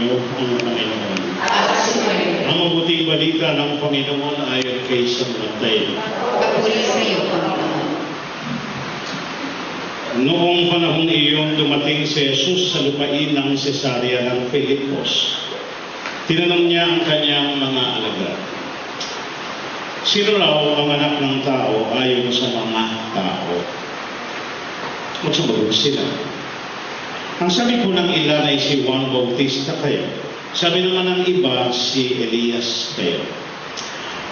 sumainyo ang Panginoon. Ang mabuting balita ng Panginoon ayon kay San Mateo. Papuri sa iyo, Panginoon. Noong panahong iyon, dumating si Jesus sa lupain ng Cesarea ng Filipos. Tinanong niya ang kanyang mga alagad, sino raw ang anak ng tao ayon sa mga tao? Magsumagot sila. Ang sabi po ng ilan ay si Juan Bautista kayo. Sabi naman ng iba, si Elias kayo.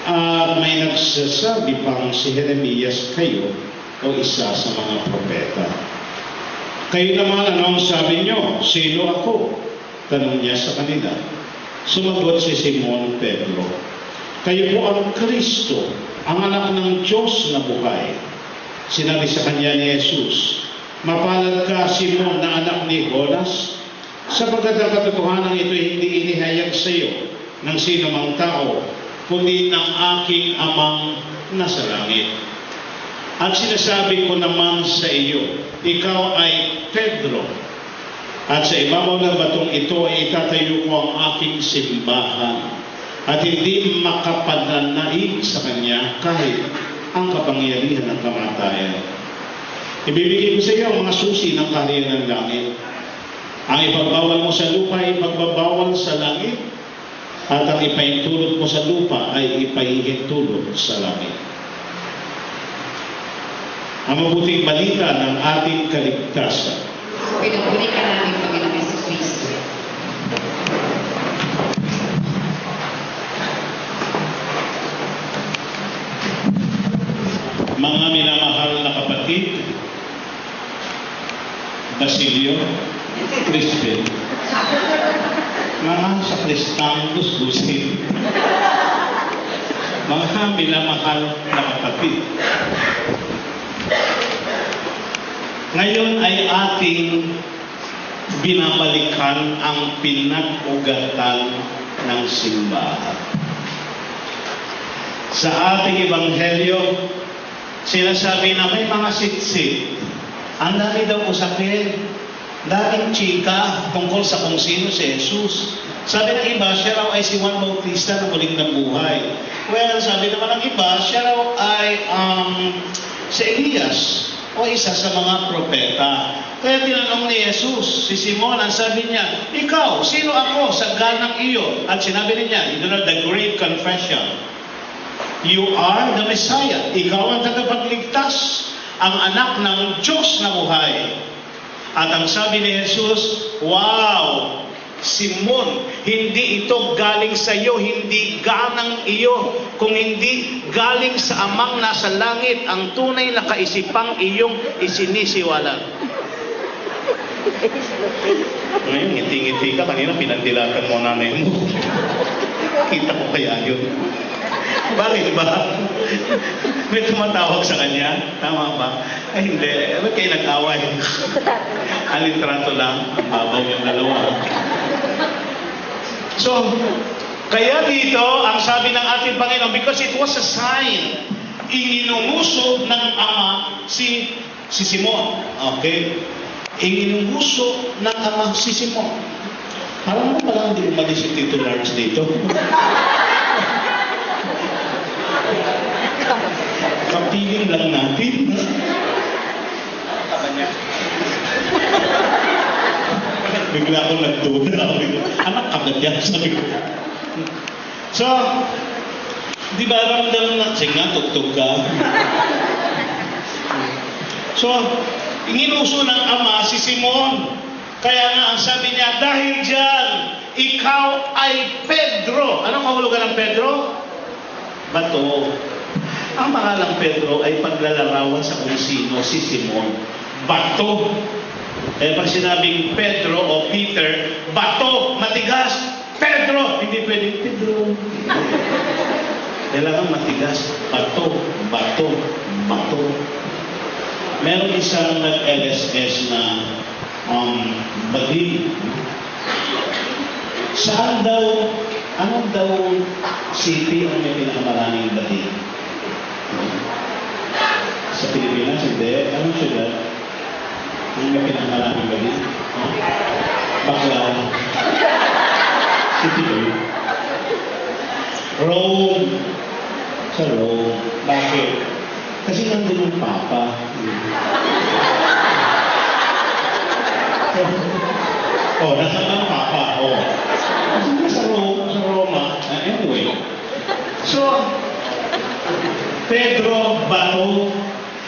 At may nagsasabi pang si Jeremias kayo o isa sa mga propeta. Kayo naman, ano ang sabi nyo? Sino ako? Tanong niya sa kanila. Sumagot si Simon Pedro, kayo po ang Kristo, ang anak ng Diyos na buhay. Sinabi sa kanya ni Jesus, mapalad ka, Simon, na anak ni Jonas, sapagkat ang katotohanan ito hindi inihayag sa iyo ng sino mang tao, kundi ng aking amang nasa langit. At sinasabi ko naman sa iyo, ikaw ay Pedro, at sa ibabaw ng batong ito ay itatayo ko ang aking simbahan, at hindi makapananaig sa kanya kahit ang kapangyarihan ng kamatayan. Ibibigay ko sa iyo ang mga susi ng kaharian ng langit. Ang ipagbawal mo sa lupa ay ipagbabawal sa langit, at ang ipaintulot mo sa lupa ay ipaihintulot sa langit. Ang mabuting balita ng ating kaligtasan. Pinupuri ka namin, Panginoon Jesucristo. Mga minamahal na kapatid, Basilio, Crispin, mga sa Kristang Gusgusin, mga minamahal na kapatid, ngayon ay ating binabalikan ang pinag-ugatan ng simbahan. Sa ating ebanghelyo, sinasabi na may mga sitsit. Ang dami daw usapin, daming chika tungkol sa kung sino si Jesus. Sabi ng iba, siya raw ay si Juan Bautista na muling nabuhay. Well, sabi naman ng iba, siya raw ay si Elias o isa sa mga propeta. Kaya tinanong ni Jesus, si Simon, ang sabi niya, ikaw, sino ako sa ganang iyo? At sinabi niya, you know, the great confession, you are the Messiah. Ikaw ang tagapagligtas, ang anak ng Diyos na buhay. At ang sabi ni Jesus, wow, Simon, hindi ito galing sa iyo, hindi ganang iyo, kung hindi galing sa amang nasa langit, ang tunay na kaisipang iyong isinisiwalan. Ngayon, ngiti-ngiti ka, kanina pinandilatan mo nanay mo. Kita ko kaya yun. Bakit ba? May tumatawag sa kanya? Tama ba? Ay hindi. Ba't kayo nag-away? Alitrato lang. Ang babaw yung dalawa. So, kaya dito, ang sabi ng ating Panginoon, because it was a sign, ininunguso ng Ama si Simon. Okay? Ininunguso ng Ama si Simon. Alam mo pala hindi umalis si Tito Lars dito. Kapiling lang natin. Bigla akong nagtuna. Anak ka ba dyan? Sabi ko. So, di ba ramdam na, sige nga, tugtog ka. So, inuso ng Ama si Simon. Kaya nga, ang sabi niya, dahil dyan, ikaw ay Pedro. Anong mahulugan ng Pedro? Bato. Ang pangalang Pedro ay paglalarawan sa kung sino si Simon. Bato. Eh pag sinabing Pedro o Peter, bato, matigas. Pedro, hindi pwedeng Pedro. Kailangan matigas. Bato, bato, bato. Meron isang nag-LSS na bading. Saan daw, anong daw city ang may pinakamaraming bading? Sa Pilipinas, hindi. Anong syudad? Ang may pinakamaraming bading? Baklaw. Ito yun. Rome. Sa Rome. Bakit? Kasi nandun yung Papa. Oh, nasa ng Papa. Oh. Sa Rome, sa Roma. Anyway. So, Pedro, bato.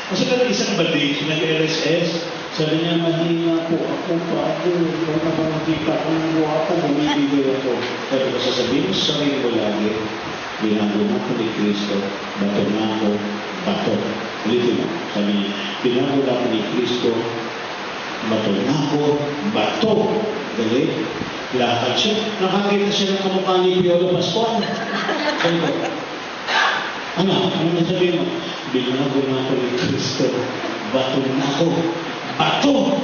Kasi lang isang bading, nag-LSS. Sabi niya, mahina po ako, bago. Kung nakakita ko ng buha ko, bumibigay ako. Sabi ko, sasabihin mo sa sarili ko lagi, binago na ako ni Kristo, bato na ako, bato. Ulitin mo. Sabi niya, binago na ako ni Kristo, bato na ako, bato. Dali. Lakad siya. Nakakita siya ng kamukha ni Piolo Pascual. Sabi ko, ano nasabihin mo? Binago na ako ni Kristo, bato na ako, bato!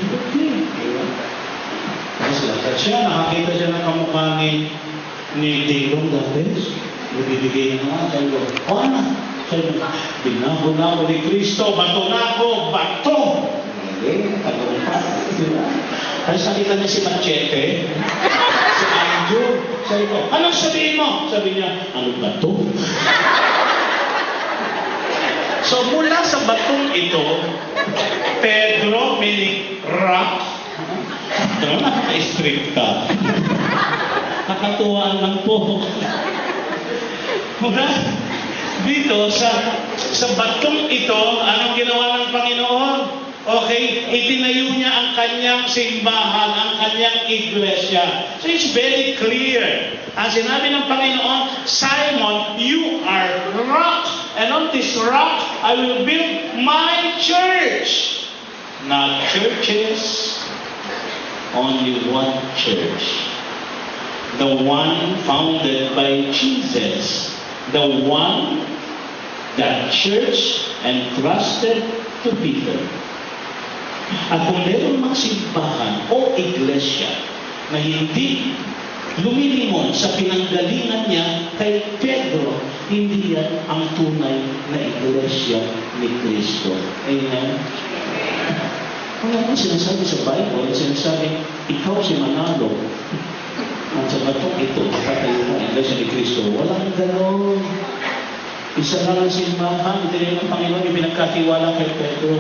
Okay. Tapos lakad siya, nakakita siya ng kamukha ni Dingdong Lopez. Nagbibigay na naman, sabi ko, o ano? Sabi ko, binago na ako ni Kristo, bato na ako, bato! Okay, tanong pa. Tapos nakita niya si Machete, si Andrew. Sabi ko, anong sabihin mo? Sabi niya, ano ba to? So mula sa batong ito, Pedro, meaning rock, nakaka-strict ka. Nakatuwaan lang po. Mula dito, sa batong ito, anong ginawa ng Panginoon? Okay, itinayo niya ang kanyang simbahan, ang kanyang iglesia. So it's very clear. Ang sinabi ng Panginoon, Simon, you are rock. And on this rock, I will build my church. Not churches, only one church. The one founded by Jesus. The one that church entrusted to Peter. At kung meron mang simbahan o iglesia na hindi lumilingon sa pinanggalingan niya kay Pedro, hindi yan ang tunay na iglesia ni Kristo. Amen? Wala nang sinasabi sa Bible, sinasabi, ikaw si Manalo. At sa batong ito, katayo mo ang iglesia ni Kristo. Walang gano'n. Isa lang ang simbahan, ito rin ang Panginoon yung pinagkatiwala kay Pedro.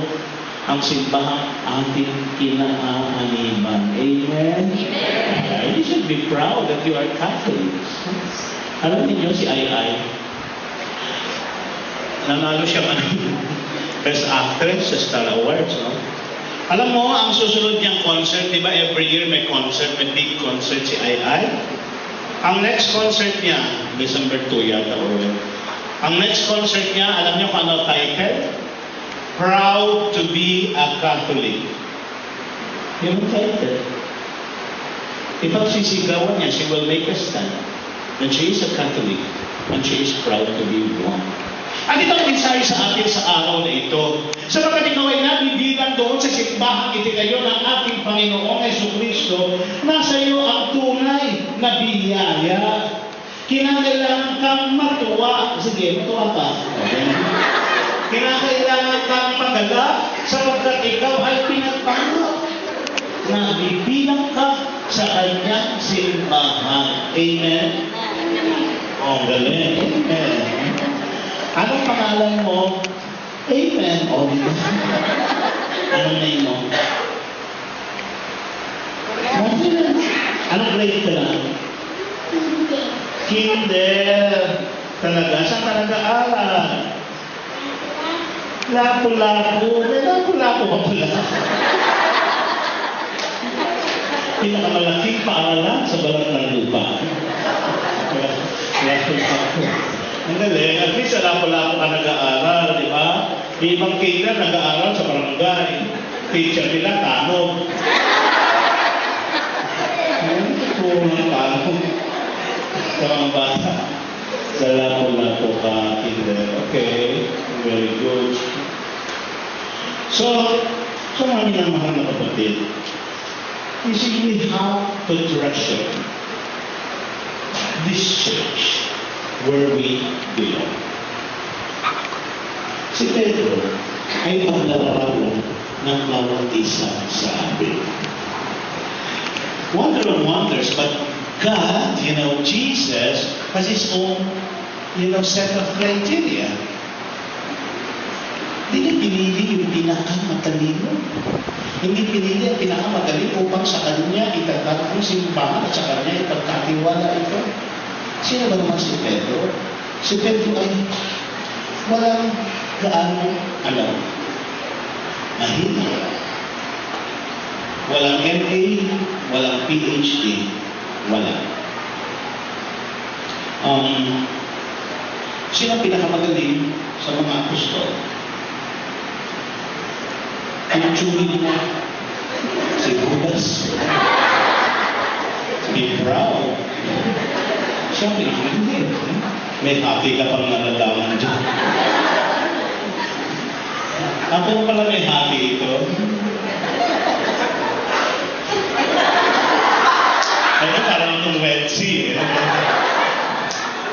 Ang simbahan ating kinaaaniban. Amen? Amen? You should be proud that you are Catholics. Alam niyo si Ai. Nanalo siya Best Actress sa Star Awards. No? Alam mo, ang susunod niyang concert, di ba every year may concert, may big concert si Ai. Ang next concert niya, December 2 yata o ang next concert niya, alam niyo kung ano title? Proud to be a Catholic. Yung title. Ipag sisigawan niya, she will make a stand that she is a Catholic and she is proud to be one. At ito ang mensahe sa atin sa araw na ito. Sa mga ikaw ay nabibilang doon sa simbahan itinayo ng ating Panginoong Jesucristo, nasa iyo ang tunay na biyaya. Kinakailangan kang matuwa. Sige, matuwa ka. Kinakailangan kang magaga sapagkat ikaw ay pinagpanggap na bibilang ka sa kanyang simbahan. Amen? Oh, galing. Amen. Anong pangalan mo? Amen. Oh, anong name mo? Anong grade ka na? Kinder. Talaga? Saan ka nag-aaral? Lapu-lapu. May lapu-lapu ka pala. Pinakamalaking paaralan sa balat ng lupa. Lapu-lapu. Ang galing. At least sa lapu-lapu ka nag-aaral, di ba? Ibang kinder nag-aaral sa barangay. Teacher nila, tanog. Puro ng tanog. Sa mga bata. Sa lapu-lapu ka, kinder. Okay. Very good. So marami ng mahal na kapatid. You see, we have to treasure this church where we belong. Si Pedro ay paglarawan ng bawat isa sa atin. Wonder of wonders, but God, Jesus, has His own, set of criteria. Hindi niya pinili yung pinakamatalino. Hindi pinili ang pinakamatalino upang sa kanya itatag ang simbahan at sa kanya ipagkatiwala ito. Sino ba naman si Pedro? Si Pedro ay walang gaano alam. Mahina. Walang MA, walang PhD, wala. Sino ang pinakamagaling sa mga apostol? Ang tsugin mo, si Judas, be proud. Sabi, hindi. May hati ka pang nalalaman dyan. Ako pala may hati ito. Ano parang itong Red Sea.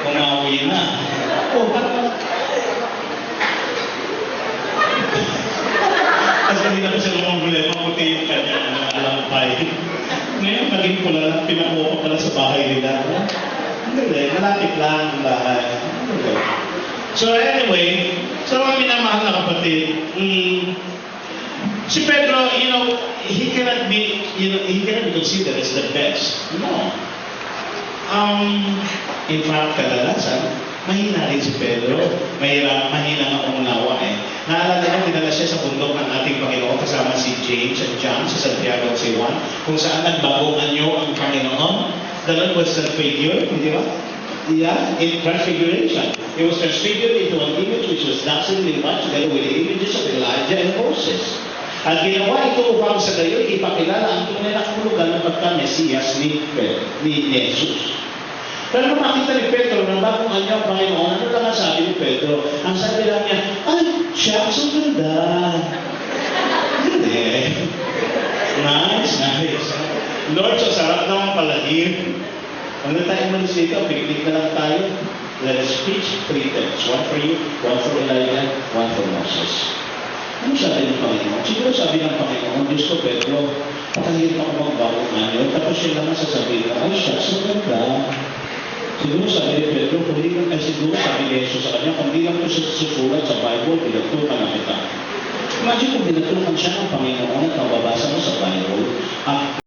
Kumawi na. Kasi hindi na kasi namang problema puti yung kanyang alampay. Ngayon, naging pula lang, pinakuha ko pala sa bahay nila. Hindi, malapit lang ang bahay. So anyway, so mga minamahal na kapatid, si Pedro, he cannot be considered as the best. No. In fact, kadalasan, mahina rin si Pedro. Mahina nga umunawa eh. Naalala niyo, dinala siya sa bundok ng ating Panginoon kasama si James and John sa Santiago si Juan, kung saan nagbagongan niyo ang Panginoon. The Lord was transfigured, di ba? Yeah, in transfiguration. He was transfigured into an image which was dazzlingly much together with the images of Elijah and Moses. At ginawa ito upang sa gayon ipakilala ang tunay na kahulugan ng pagka-Mesiyas ni Jesus. Pero nung makita ni Pedro na bagong kanya ang Panginoon, ano lang ang sabi ni Pedro? Ang sabi lang niya, ay, shucks, ang ganda. Hindi. Nice. Lord, sa sarap naman palagin. Ano tayo malis dito? Picnic na lang tayo. Let us preach 3 texts. One for you, one for Elijah, one for Moses. Ano sabi ng Panginoon? Siguro sabi ng Panginoon, Diyos ko, Pedro, pakahirap ako magbago ngayon. Tapos siya lang sasabihin na, ay, shucks, ang ganda. Siguro sabi ni Pedro, siguro sabi ni Jesus sa kanya, kung di lang ito susulat sa Bible, pinagtukan na kita. Imagine kung pinagtukan siya ng Panginoon at nababasa mo sa Bible,